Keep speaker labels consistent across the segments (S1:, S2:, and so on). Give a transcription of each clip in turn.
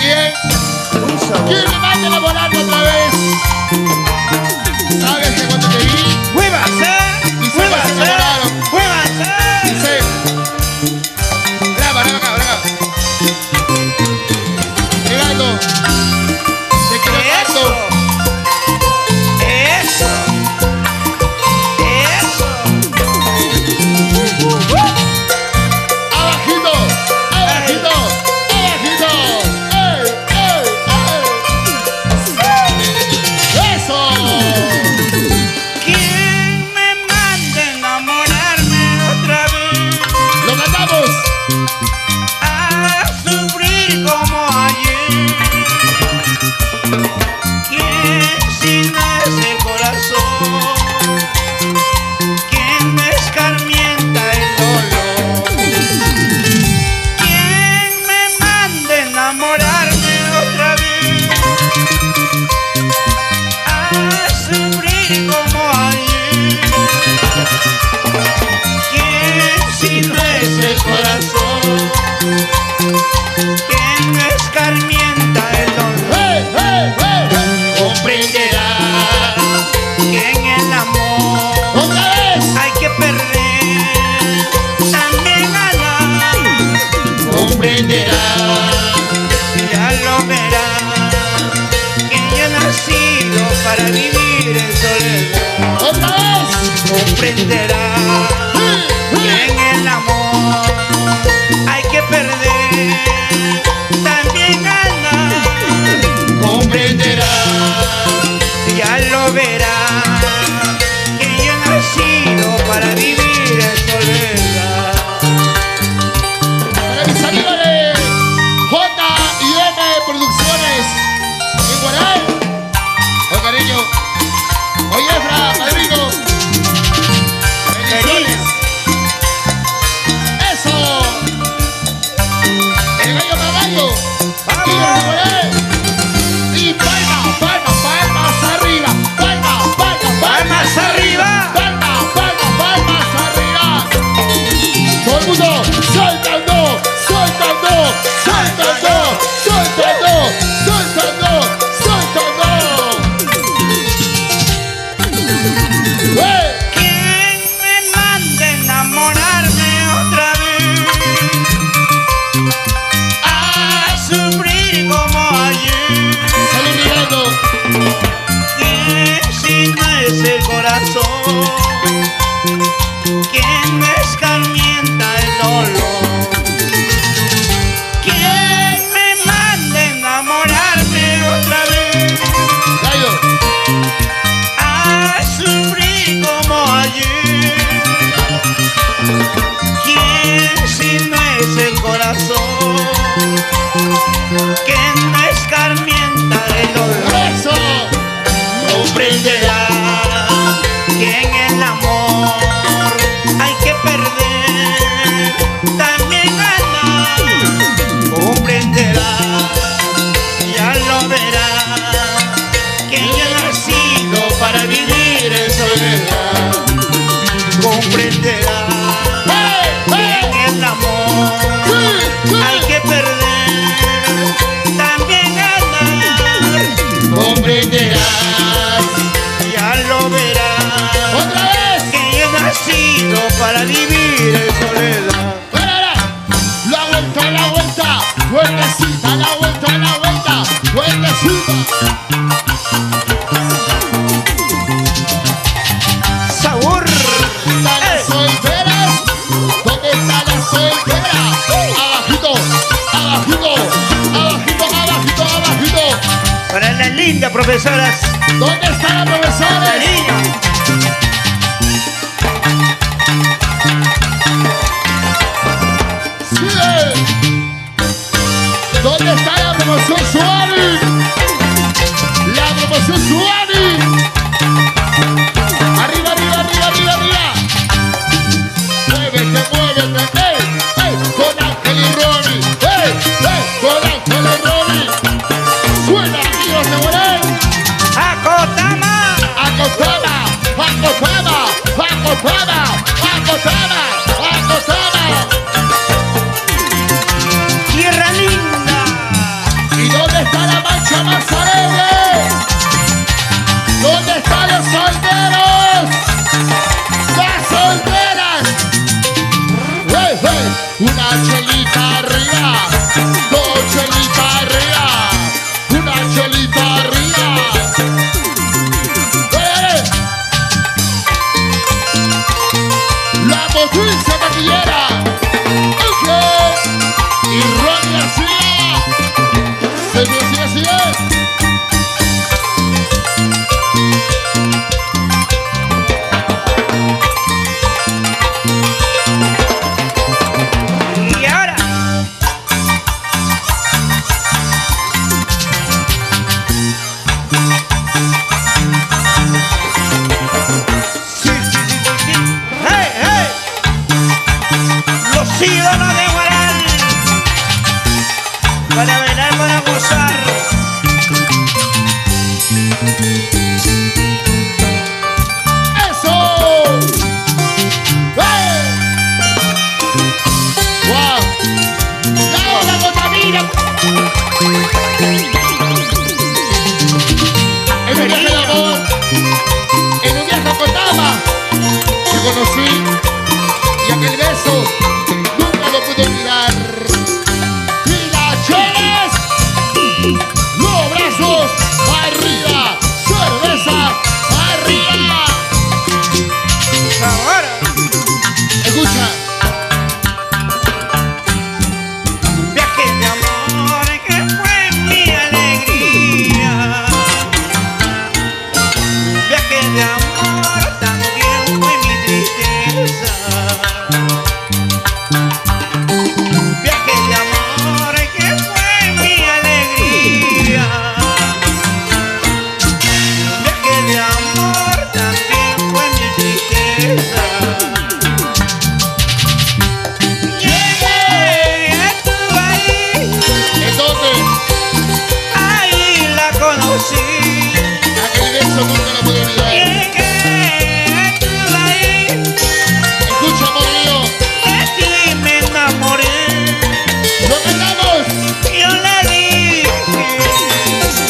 S1: quién? ¿Quién me manda a enamorarme otra vez? ¿Sabes que cuando te vi?
S2: ¡Muévase!
S1: Mis ojos se enamoraron.
S2: ¡Muévase!
S1: Dice, brava, brava, brava. Llegando. Te quiero tanto.
S2: Eso. Eso.
S1: Abajito, abajito, abajito. ¡Ey, ey, ey! ¡Eso!
S2: ¿Quién me manda a enamorarme otra vez?
S1: ¡Lo cantamos!
S2: A sufrir como ayer. ¿Quién si no es el corazón? ¿Quién me escarmienta el dolor? ¿Quién me manda a enamorarme otra vez? A sufrir como ayer. ¿Quién si no es el corazón? ¿Quién me escarmienta el dolor?
S1: ¡Hey, hey, hey!
S2: Comprenderá que en el amor
S1: ¡Otra vez!
S2: hay que perder, también ganar. Comprenderá, ya lo verá, que yo he nacido para vivir en soledad.
S1: ¡Otra vez!
S2: Comprenderá que en el amor hay que perder, también ganar. Comprenderá, ya lo verá, que yo he nacido para vivir en soledad.
S1: Para mis amigos de J&M Producciones en Guaral. Oh, cariño. Oye, Efra, padrino. Bendiciones. Eso. El gallo Magallo.
S2: ¡Vamos!
S1: Y palmas, palmas, palmas arriba. Palmas, palmas,
S2: ¡Palmas arriba!
S1: Palmas, palmas, palmas arriba. Todo el mundo soltando, soltando, soltando, soltando, soltando, soltando. ¡Hey!
S2: ¿Quién me manda a enamorarme otra vez? A sufrir como ayer.
S1: Salud mirando.
S2: ¿Quién si no es el corazón? ¿Quién me escarmienta el dolor? ¿Quién me manda a enamorarme otra vez?
S1: Gallo.
S2: A sufrir como ayer. ¿Quién si no es el corazón? ¿Quién me escarmienta el dolor?
S1: Eso.
S2: Comprenderá que en el amor hay que perder, también ganar. Comprenderá, ya lo verá, que yo he nacido para vivir en soledad. Comprenderá
S1: ¡Hey!
S2: que
S1: ¡Hey!
S2: en el amor
S1: ¡Sí! ¡Sí!
S2: hay que perder, también ganar. Comprenderás, ya lo verás,
S1: ¡Otra vez!
S2: que yo he nacido para vivir en soledad.
S1: ¡Ahora! La vuelta, la vuelta. Vueltecita, la vuelta, la vuelta. Vueltecita.
S2: Sabor.
S1: ¿Están las solteras? ¿Dónde está la soltera? Abajito, abajito, abajito, abajito, abajito.
S2: Para las lindas profesoras,
S1: ¿Dónde está la profesora?
S2: cariño.
S1: Sí. ¿Dónde está la promoción Suari? La promoción Suari. Arriba, arriba, arriba, arriba, arriba. Muévete, muévete. ¡Ey! ¡Ey! Con Ángel y Ronnie. ¡Ey! ¡Ey! Con Ángel y Ronnie. Suena, amigos de Morel.
S2: Acotama.
S1: Acostada. una chelita arriba, dos chelitas arriba, una chelita arriba. La potencia taquillera, y Ronnie García, así es.
S2: Y ahora sí, sí, sí, sí, sí. ¡Hey, hey! Los ídolos de Guaral para bailar, para gozar.
S1: ¡Eso! ¡Hey! ¡Wow! ¡La ola contamina! En un viaje de amor, en un viaje a Cotama, te conocí y aquel beso nunca lo pude olvidar. ¡Y las chelas! ¡Los brazos arriba! ¡Cerveza arriba!
S2: Ahora
S1: Escucha.
S2: viaje de amor que fue mi alegría. Viaje de amor también fue mi tristeza. Viaje de amor que fue mi alegría. Viaje de amor también fue mi tristeza. Llegué, estuve ahí,
S1: ¿En dónde?
S2: ahí la conocí.
S1: Aquel beso nunca lo pude olvidar.
S2: Llegué, estuve ahí,
S1: Escucha, amor mío.
S2: de ti me enamoré.
S1: ¡Lo cantamos!
S2: Yo le dije,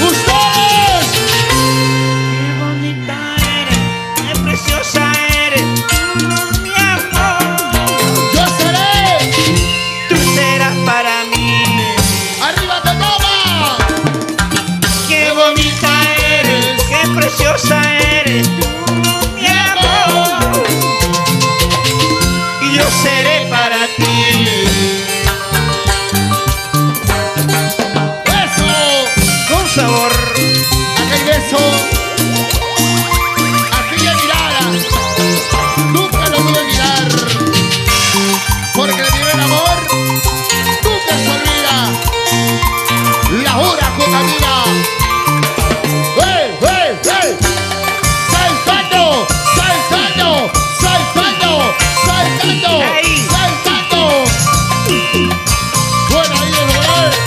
S1: ¡Ustedes!
S2: qué bonita eres, qué preciosa eres, mi amor.
S1: ¡Yo seré!
S2: Tú serás para mí.
S1: ¡Arriba Cotama!
S2: Qué bonita eres, qué preciosa eres tú, mi amor. Y yo seré para ti.
S1: ¡Eso!
S2: Con sabor,
S1: Aquel beso, aquella mirada, nunca lo pude olvidar. Porque el primer amor nunca se olvida. La hora contamina. ¡Hey, hey, hey! ¡Saltando! ¡Saltando! ¡Saltando! ¡Saltando!
S2: ¡Ey!
S1: ¡Saltando! Bueno, ahí los logré.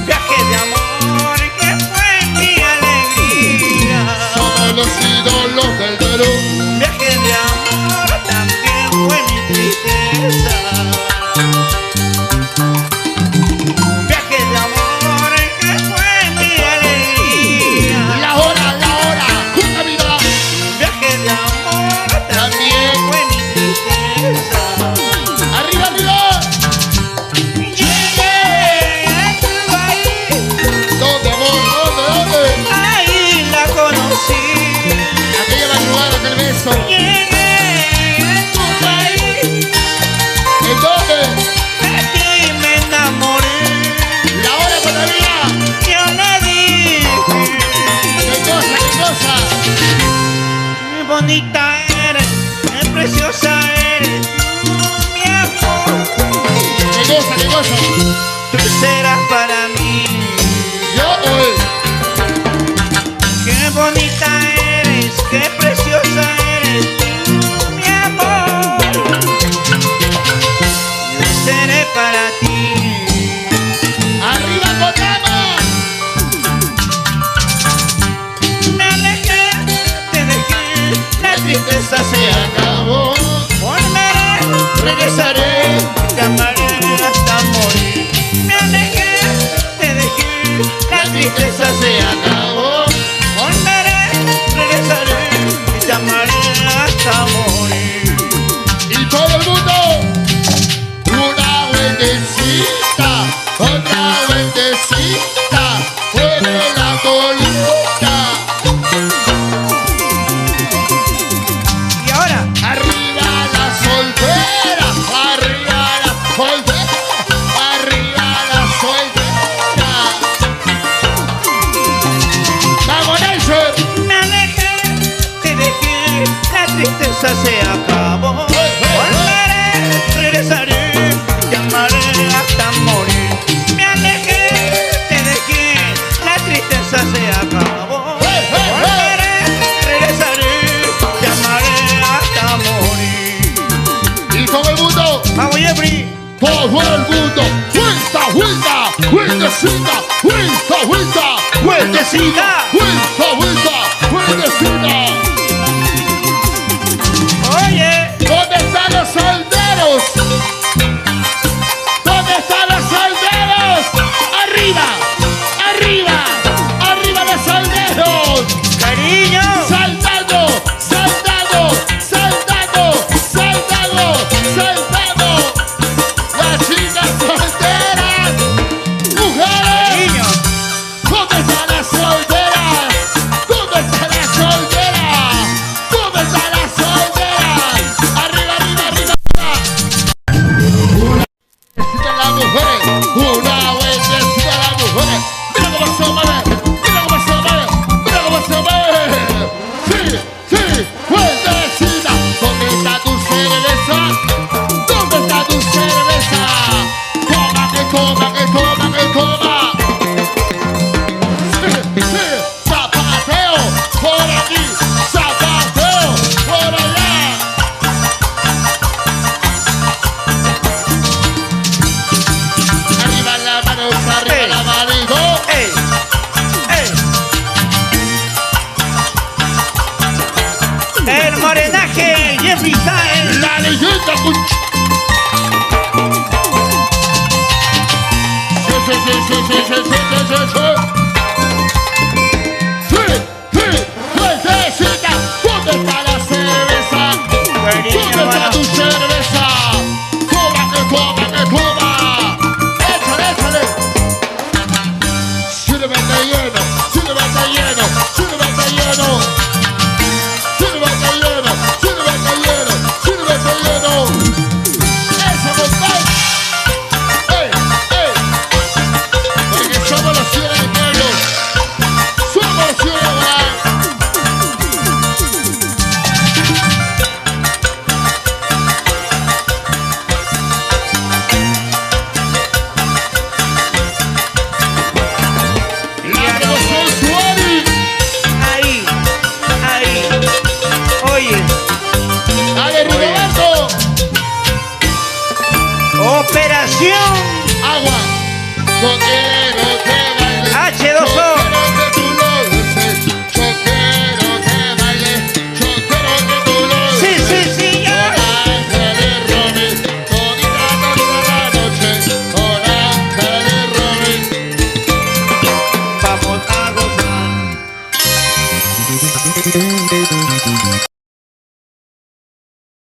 S2: viaje de amor que fue mi alegría.
S1: Somos los ídolos del Perú.
S2: Viaje de amor también fue mi tristeza. Viaje de amor que fue mi alegría.
S1: La hora, contamina.
S2: Viaje de amor también fue mi tristeza.
S1: Arriba, arriba.
S2: Llegué, estuve ahí,
S1: ¿Dónde, amor? ¿Dónde?
S2: ahí la conocí.
S1: Aquella madrugada del beso.
S2: Llegué, estuve ahí,
S1: ¿En dónde?
S2: de ti me enamoré.
S1: La hora contamina.
S2: Yo le dije,
S1: ¿Qué cosa, qué cosa?
S2: qué bonita eres, qué preciosa eres, mi amor.
S1: ¿Qué cosa, qué cosa?
S2: Tú serás para mí.
S1: Yo hoy.
S2: Qué bonita eres, qué preciosa eres, mi amor. Yo seré para ti.
S1: Arriba, Cotama.
S2: Me alejé, te dejé, la tristeza se acabó. Volveré, regresaré, te amaré hasta morir. Me alejé, te dejé, la tristeza se acabó. Volveré, regresaré, te amaré hasta tristeza se acabó. Volveré, regresaré, te amaré hasta morir. Me alejé, te dejé, la tristeza se acabó. Volveré, regresaré, te amaré hasta morir.
S1: Y todo el mundo,
S2: Vamos, Jeffrey.
S1: todo el mundo, vuelta, vuelta, vueltecita, vuelta, vuelta,
S2: Vueltecita.
S1: vuelta, vuelta, vueltecita.
S2: Oye,
S1: ¿Dónde están los solteros? ¿Dónde están los solteros? ¡Arriba! ¡Arriba! ¡Arriba los solteros!
S2: cariño.
S1: ¡Saltando! ¡Saltando! ¡Saltando! ¡Saltando! ¡Saltando! ¡Las chicas solteras! ¡Mujeres!
S2: Cariño.
S1: ¿Dónde están las solteras? ¿Dónde están las solteras? ¿Dónde están las solteras? ¡Arriba, arriba, arriba! Necesitan las mujeres, una vueltecita a las mujeres. Mira cómo se mueve, mira cómo se mueve, mira cómo se mueve. Sí, sí, vueltecita. ¿Dónde está tu cerveza? ¿Dónde está tu cerveza? Toma, que toma, que toma, que toma. Sí, sí, zapateo por aquí, zapateo por allá. Arriba la mano, arriba la manito.
S2: Ey, ey. El morenaje, Jeffrey Saez.
S1: La leyenda, cuch. Sí, sí, sí, sí, sí, sí, sí, sí, sí. Sí, sí, vueltecita. ¿Dónde está la cerveza?
S2: Cariño,
S1: ¿Dónde está
S2: hermano.
S1: tu cerveza? Toma, que toma, que toma. Échale, échale. Sírvete lleno, sírvete lleno, sírvete lleno. Sírvete lleno, sírvete lleno, sírvete lleno. Eso, compadre. ¡Ey, ey! Porque somos los ciudadanos del pueblo. Somos los ciudadanos. La promoción Suárez.
S2: Ahí, ahí. Oye,
S1: Dale, Rigoberto.
S2: operación.
S1: Agua. Con